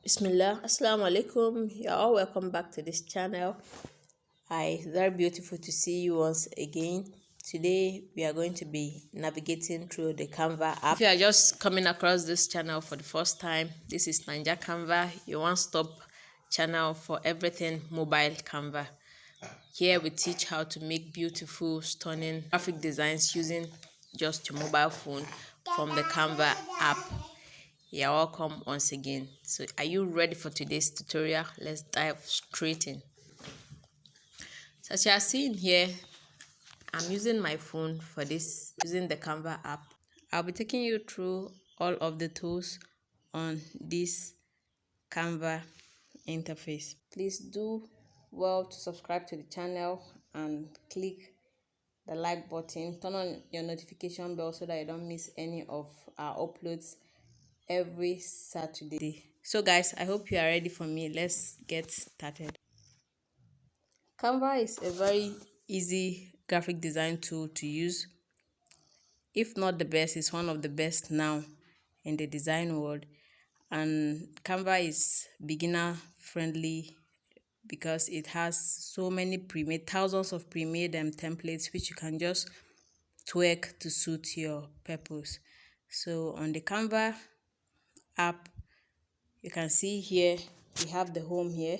Bismillah, Assalamu alaikum. You're all welcome back to this channel. It's very beautiful to see you once again. Today we are going to be navigating through the Canva app. If you are just coming across this channel for the first time, this is Ninja Canva, your one-stop channel for everything mobile Canva. Here we teach how to make beautiful, stunning graphic designs using just your mobile phone from the Canva app. You're welcome once again. So are you ready for today's tutorial? Let's dive straight in. So as you are seeing here, I'm using my phone for this, using the Canva app. I'll be taking you through all of the tools on this Canva interface. Please do well to subscribe to the channel and click the like button. Turn on your notification bell so that you don't miss any of our uploads every Saturday. So guys, I hope you are ready for me. Let's get started. Canva is a very easy graphic design tool to use. If not the best, it's one of the best now in the design world. And Canva is beginner friendly because it has so many pre-made, thousands of pre-made templates which you can just tweak to suit your purpose. So on the Canva app, you can see here we have the home here.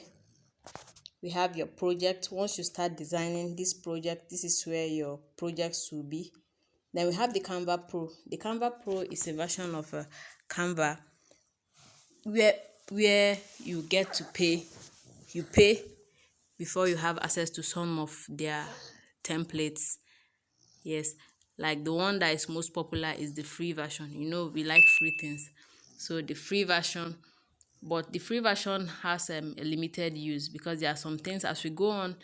We have your project. Once you start designing this project, this is where your projects will be. Then we have the Canva Pro. The Canva Pro is a version of Canva where you get to pay. You pay before you have access to some of their templates. Yes, like the one that is most popular is the free version. You know, we like free things. So the free version, but the free version has a limited use because there are some things as we go on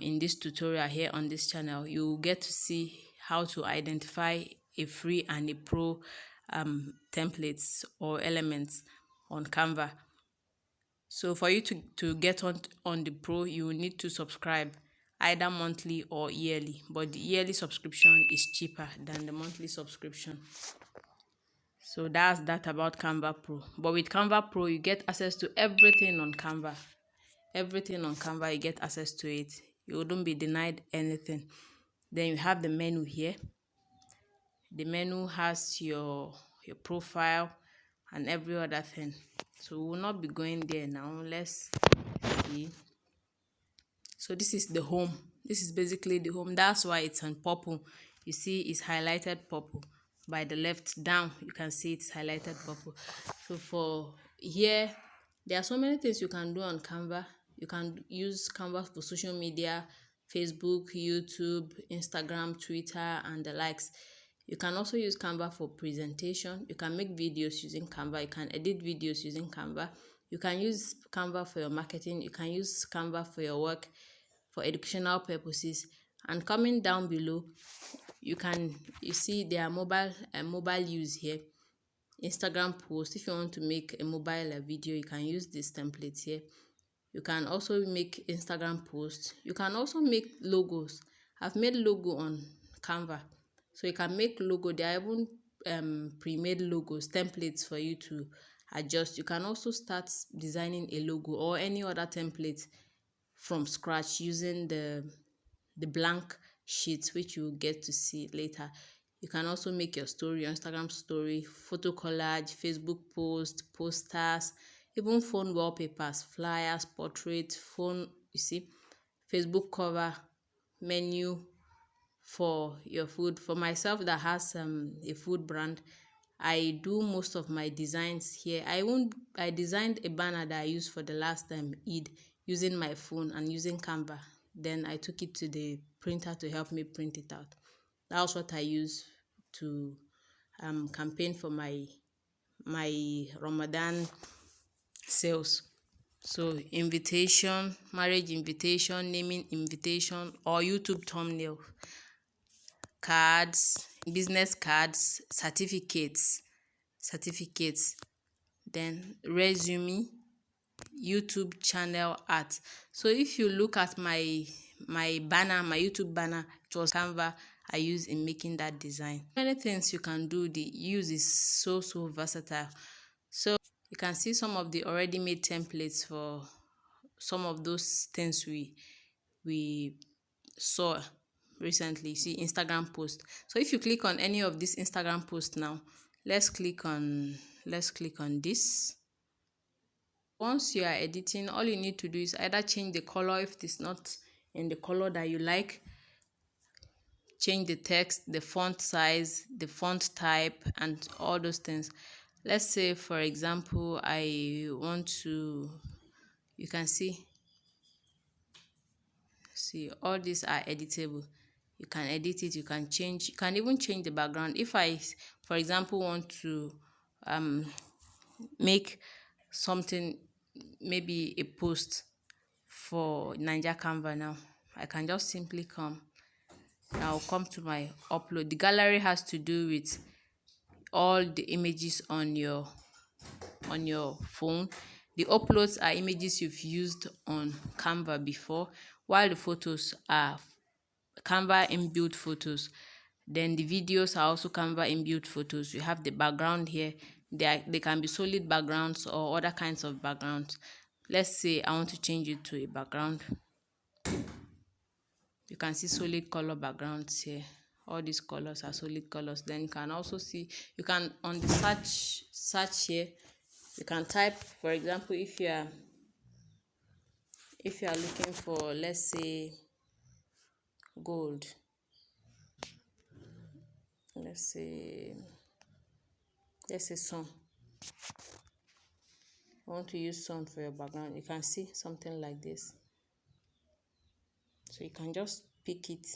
in this tutorial here on this channel, you get to see how to identify a free and a pro templates or elements on Canva. So for you to get on the pro, you need to subscribe either monthly or yearly, but the yearly subscription is cheaper than the monthly subscription. So that's that about Canva Pro. But with Canva Pro, you get access to everything on Canva. Everything on Canva, you get access to it. You wouldn't be denied anything. Then you have the menu here. The menu has your profile and every other thing. So we will not be going there now. Let's see. So this is the home. This is basically the home. That's why it's on purple. You see it's highlighted purple. By the left down, you can see it's highlighted purple. So for here, there are so many things you can do on Canva. You can use Canva for social media, Facebook, YouTube, Instagram, Twitter, and the likes. You can also use Canva for presentation. You can make videos using Canva. You can edit videos using Canva. You can use Canva for your marketing. You can use Canva for your work, for educational purposes. And coming down below, you see there are mobile use here. Instagram post. If you want to make a mobile video, you can use this template here. You can also make Instagram posts. You can also make logos. I've made logo on Canva, so you can make logo. There are even pre-made logos, templates for you to adjust. You can also start designing a logo or any other template from scratch using the blank sheets, which you will get to see later. You can also make your story, your Instagram story, photo collage, Facebook post, posters, even phone wallpapers, flyers, portraits, phone, you see, Facebook cover, menu for your food. For myself that has a food brand, I do most of my designs here. I designed a banner that I used for the last time Eid using my phone and using Canva. Then I took it to the printer to help me print it out. That was what I use to campaign for my Ramadan sales. So invitation, marriage invitation, naming invitation, or YouTube thumbnail, cards, business cards, certificates, then resume, YouTube channel art. So if you look at my banner, my YouTube banner, it was Canva I use in making that design. Many things you can do. The use is so versatile. So You can see some of the already made templates for some of those things we saw recently. See, Instagram post. So if you click on any of these Instagram posts now, let's click on this. Once you are editing, all you need to do is either change the color if it's not in the color that you like, change the text, the font size, the font type, and all those things. Let's say, for example, I want to, you can see all these are editable. You can edit it, you can change, you can even change the background. If I, for example, want to make something, maybe a post for Niger Canva now, I can just simply come. I'll come to my upload. The gallery has to do with all the images on your phone. The uploads are images you've used on Canva before, while the photos are Canva inbuilt photos. Then the videos are also Canva inbuilt photos. You have the background here. They can be solid backgrounds or other kinds of backgrounds. Let's say I want to change it to a background. You can see solid color backgrounds here. All these colors are solid colors. Then you can also see, you can, on the search here, you can type, for example, if you are looking for, let's say, gold, let's say sun. I want to use sun for your background. You can see something like this. So you can just pick it.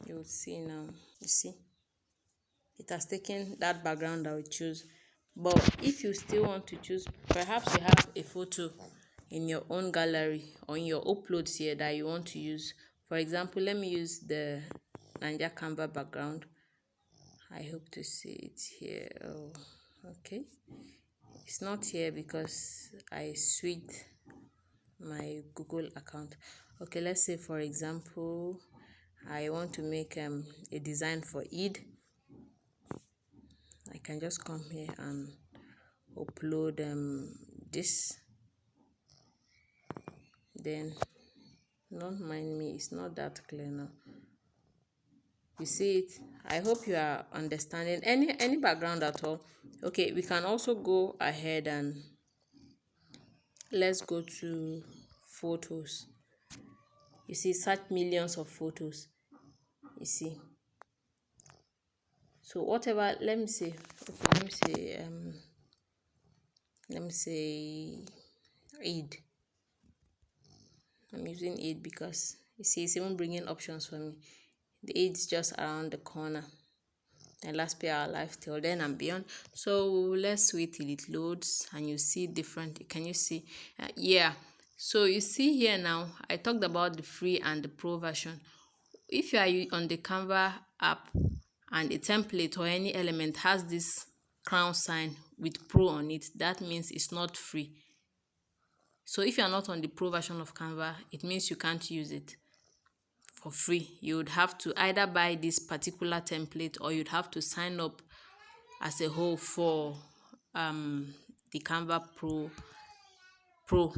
You will see now. You see, it has taken that background I will choose. But if you still want to choose, perhaps you have a photo in your own gallery or in your uploads here that you want to use. For example, let me use the Niger Canva background. I hope to see it here. Oh, okay. It's not here because I switched my Google account. Okay, let's say, for example, I want to make a design for Eid. I can just come here and upload this. Then, don't mind me, it's not that clear now. You see it? I hope you are understanding. Any background at all. Okay, we can also go ahead and let's go to photos. You see, search millions of photos. You see. So whatever, let me say Eid. I'm using Eid because you see it's even bringing options for me. The Eid is just around the corner. And let's pay our life till then and beyond. So let's wait till it loads and you see different. Can you see? Yeah. So you see here now, I talked about the free and the pro version. If you are on the Canva app and a template or any element has this crown sign with pro on it, that means it's not free. So if you are not on the pro version of Canva, it means you can't use it for free. You would have to either buy this particular template or you'd have to sign up as a whole for the Canva Pro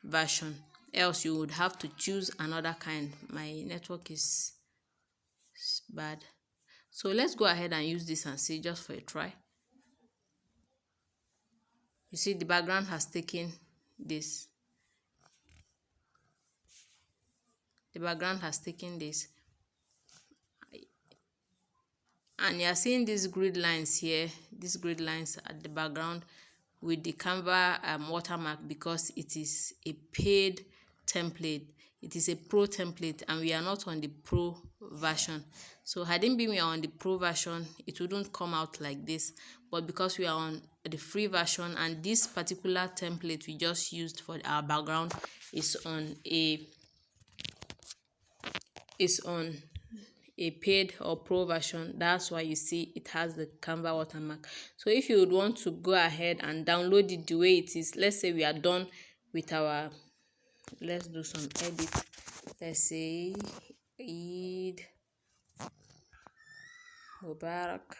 version. Else you would have to choose another kind. My network is bad. So let's go ahead and use this and see, just for a try. You see the background has taken this. The background has taken this. And you are seeing these grid lines here, these grid lines at the background with the Canva watermark because it is a paid template. It is a pro template and we are not on the pro version. So had it been we are on the pro version, it wouldn't come out like this. But because we are on the free version and this particular template we just used for our background is on a paid or pro version, that's why you see it has the Canva watermark. So if you would want to go ahead and download it the way it is, let's say we are done with our, let's do some edit. Let's say Eid Mubarak.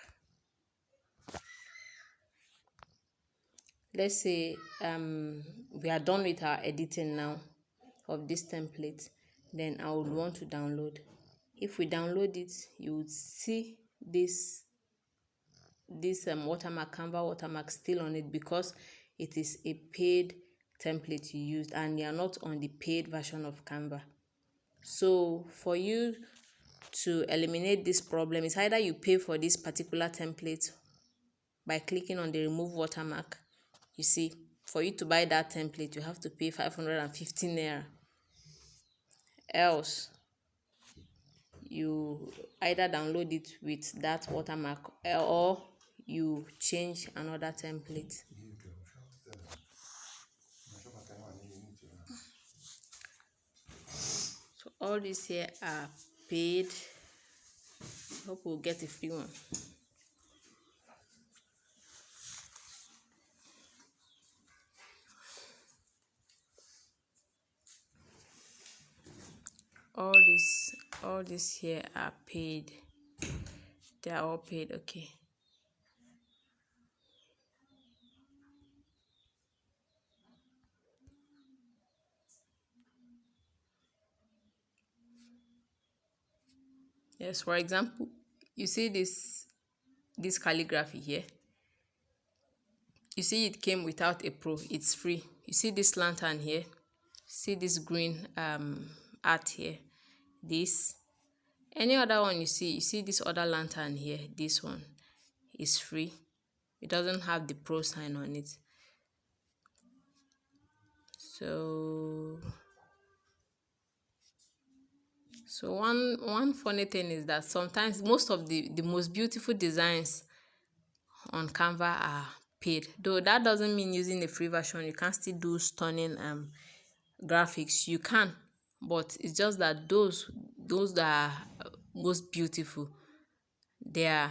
Let's say we are done with our editing now of this template. Then I would want to download. If we download it, you would see this watermark, Canva watermark, still on it because it is a paid template you used and you are not on the paid version of Canva. So for you to eliminate this problem, it's either you pay for this particular template by clicking on the remove watermark. You see, for you to buy that template, you have to pay 550 naira. Else, you either download it with that watermark or you change another template. So all these here are paid. Hope we'll get a free one. All these here are paid. They are all paid. Okay. Yes, for example, you see this calligraphy here. You see it came without a pro. It's free. You see this lantern here. See this green art here. This. Any other one you see this other lantern here. This one is free. It doesn't have the pro sign on it. So one funny thing is that sometimes most of the most beautiful designs on Canva are paid. Though that doesn't mean using the free version you can't still do stunning graphics. You can, but it's just that those that are most beautiful, they are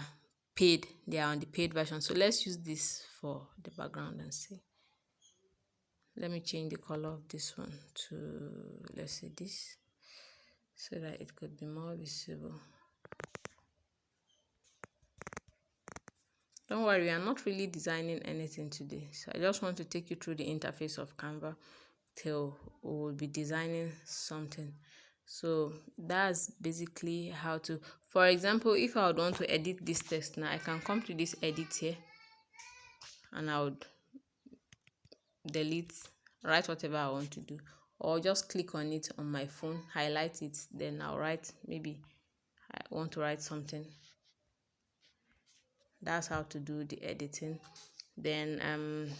paid. They are on the paid version. So let's use this for the background and see. Let me change the color of this one to, let's say, this, so that it could be more visible. Don't worry, we are not really designing anything today. So I just want to take you through the interface of Canva till we will be designing something. So that's basically how to, for example, if I would want to edit this text now, I can come to this edit here and I would delete, write whatever I want to do, or just click on it on my phone, highlight it, then I'll write, maybe I want to write something. That's how to do the editing. Then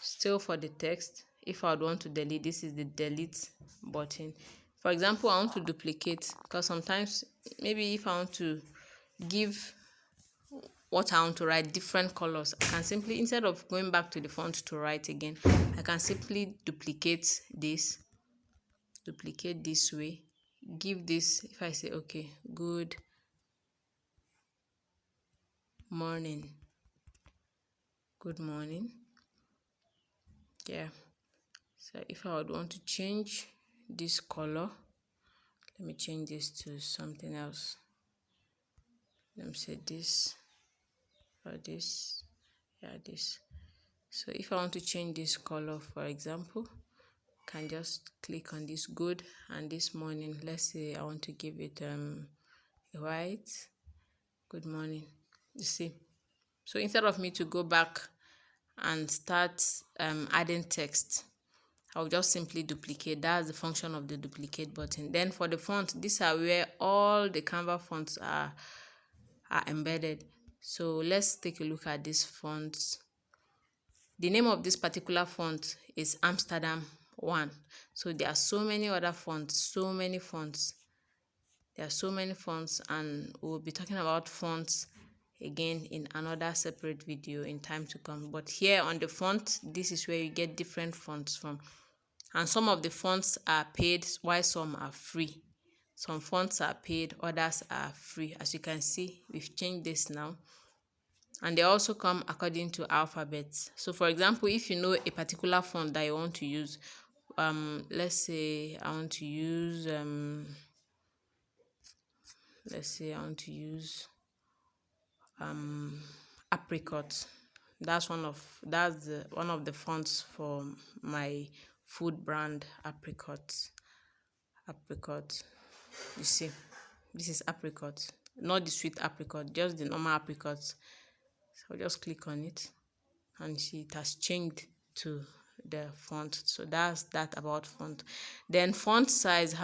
still for the text, if I would want to delete, this is the delete button. For example, I want to duplicate, because sometimes maybe if I want to give what I want to write different colors, I can simply, instead of going back to the font to write again, I can simply duplicate this way, give this, if I say okay, good morning, yeah. So if I would want to change this color, let me change this to something else. Let me say this or this, yeah, this. So if I want to change this color, for example, I can just click on this good and this morning. Let's say I want to give it a white. Good morning. You see, so instead of me to go back and start adding text, I'll just simply duplicate. That's the function of the duplicate button. Then for the font, these are where all the Canva fonts are embedded. So let's take a look at these fonts. The name of this particular font is Amsterdam 1. So there are so many other fonts, There are so many fonts, and we'll be talking about fonts again in another separate video in time to come. But here on the font, this is where you get different fonts from. And some of the fonts are paid while some are free. Some fonts are paid, others are free. As you can see, we've changed this now. And they also come according to alphabets. So for example, if you know a particular font that you want to use, let's say I want to use let's say I want to use apricot. That's one of the fonts for my food brand, apricot. You see, this is apricot, not the sweet apricot, just the normal apricot. So just click on it and see it has changed to the font. So that's that about font. Then font size.